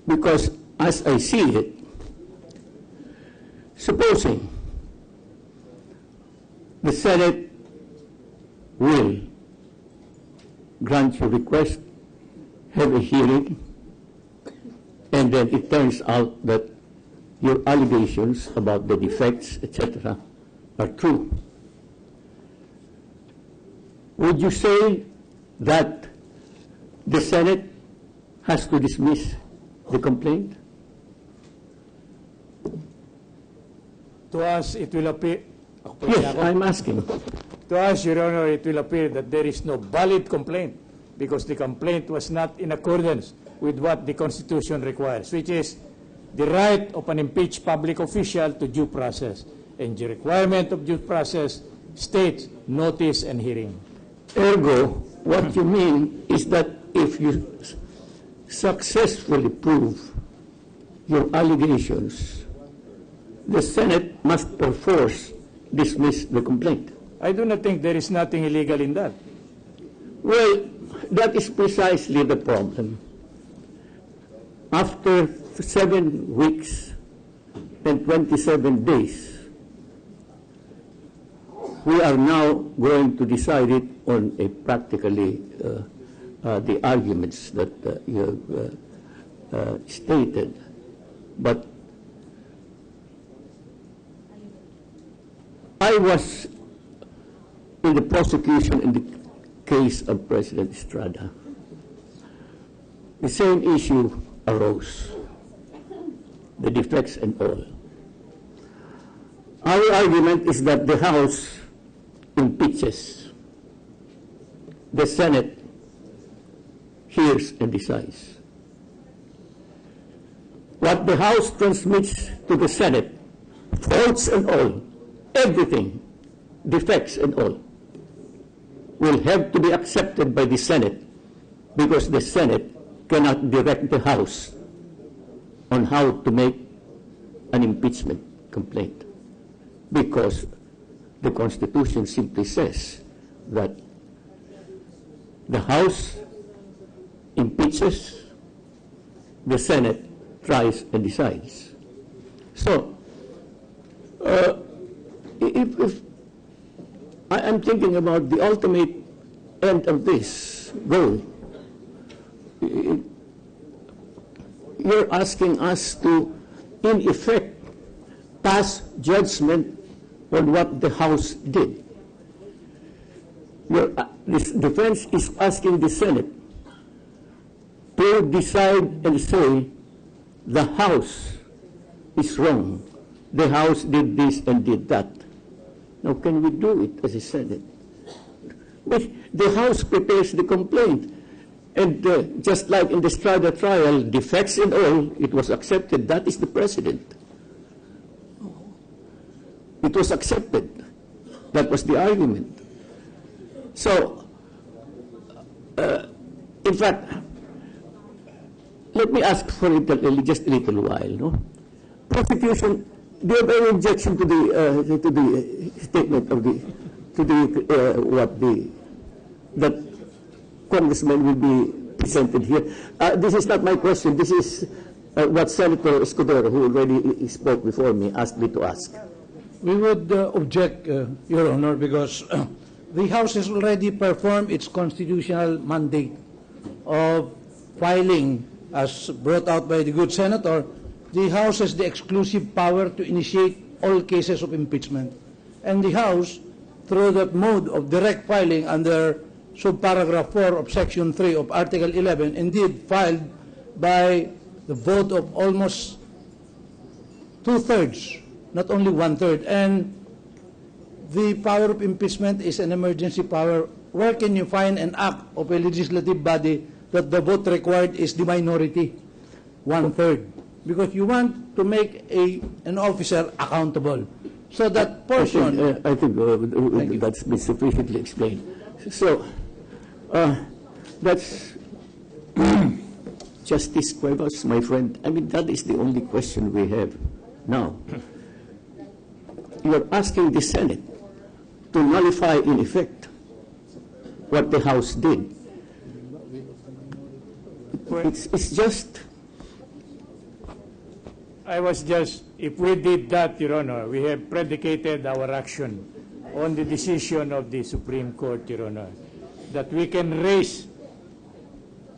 Because as I see it, supposing the Senate will grant your request, have a hearing, and then it turns out that your allegations about the defects, etc., are true. Would you say that the Senate has to dismiss the complaint? To us, it will appear... Yes, I'm asking. To us, Your Honor, it will appear that there is no valid complaint because the complaint was not in accordance with what the Constitution requires, which is the right of an impeached public official to due process. And the requirement of due process states notice and hearing. Ergo, what you mean is that if you successfully prove your allegations, the Senate must perforce dismiss the complaint. I do not think there is nothing illegal in that. Well, that is precisely the problem. After 7 weeks and 27 days, we are now going to decide it on a practically the arguments that you have stated. But I was in the prosecution in the case of President Estrada. The same issue arose, the defects and all. Our argument is that the House impeaches, the Senate hears and decides. What the House transmits to the Senate, faults and all, everything, defects and all, will have to be accepted by the Senate because the Senate cannot direct the House on how to make an impeachment complaint because the Constitution simply says that the House impeaches, the Senate tries and decides. So, if I'm thinking about the ultimate end of this goal, you're asking us to, in effect, pass judgment on what the House did. This defense is asking the Senate to decide and say the House is wrong. The House did this and did that. Now, can we do it as a Senate? The House prepares the complaint. And just like in the Estrada trial, defects and all, it was accepted. That is the President. It was accepted. That was the argument. So, in fact, let me ask for just a little while. No? Prosecution, do you have any objection to the statement of that Congressman will be presented here? This is not my question. This is what Senator Escudero, who already spoke before me, asked me to ask. We would object, Your Honor, because the House has already performed its constitutional mandate of filing, as brought out by the good Senator. The House has the exclusive power to initiate all cases of impeachment. And the House, through that mode of direct filing under subparagraph 4 of Section 3 of Article 11, indeed filed by the vote of almost 2/3, not only 1/3. And the power of impeachment is an emergency power. Where can you find an act of a legislative body that the vote required is the minority, 1/3? Because you want to make an officer accountable. So that portion... I think that's been sufficiently explained. So, that's Justice Cuevas, my friend. I mean, that is the only question we have now. You're asking the Senate to nullify, in effect, what the House did. It's just if we did that, Your Honor, we have predicated our action on the decision of the Supreme Court, Your Honor, that we can raise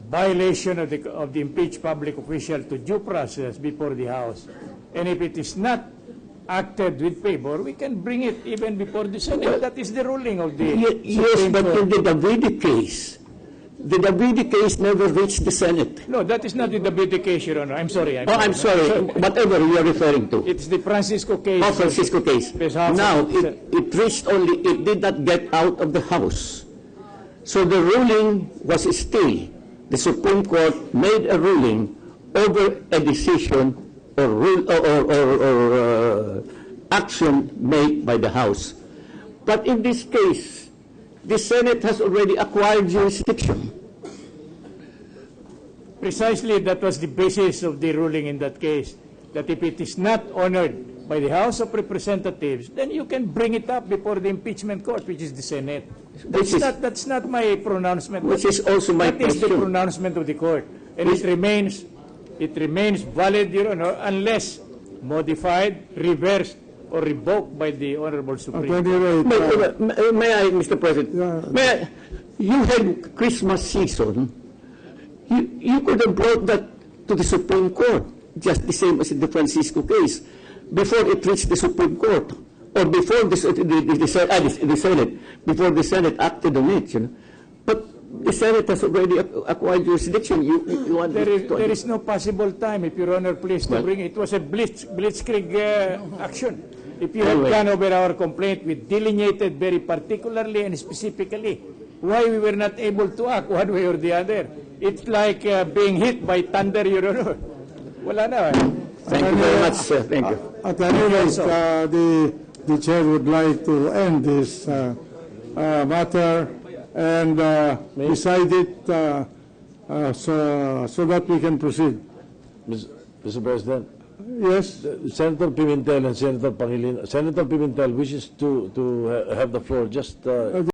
violation of the impeached public official to due process before the House. And if it is not acted with favor, we can bring it even before the Senate. That is the ruling of the Yes, Supreme but Court. in the Davide case, the Davide case never reached the Senate. No, that is not the Davide case, Your Honor. I'm sorry. I'm sorry, whatever you are referring to. It's the Francisco case. Oh, Francisco case. Yes, House Now, of- it reached only, it did not get out of the House. So the ruling was still, the Supreme Court made a ruling over a decision or rule or action made by the House. But in this case, the Senate has already acquired jurisdiction. Precisely, that was the basis of the ruling in that case, that if it is not honored by the House of Representatives, then you can bring it up before the impeachment court, which is the Senate. That's not my pronouncement. Which is also my That is the question. pronouncement of the court. And it remains valid, Your Honor, unless modified, reversed, or revoked by the Honorable Supreme Court. May I, Mr. President? Yeah. You had Christmas season. You could have brought that to the Supreme Court, just the same as in the Francisco case, before it reached the Supreme Court, or before the Senate, before the Senate acted on it. You know? But the Senate has already acquired jurisdiction. You want There is no possible time, if Your Honor please, to Well- bring it. It was a blitzkrieg action. If you Anyway. had gone over our complaint, we delineated very particularly and specifically why we were not able to act one way or the other. It's like being hit by thunder, Your Honor. Wala na. Thank you very much, sir. Thank you. At any rate, the chair would like to end this matter and decide it so that we can proceed. Mr. President, Yes? Senator Pimentel and Senator Pangilinan, Senator Pimentel wishes to have the floor. Just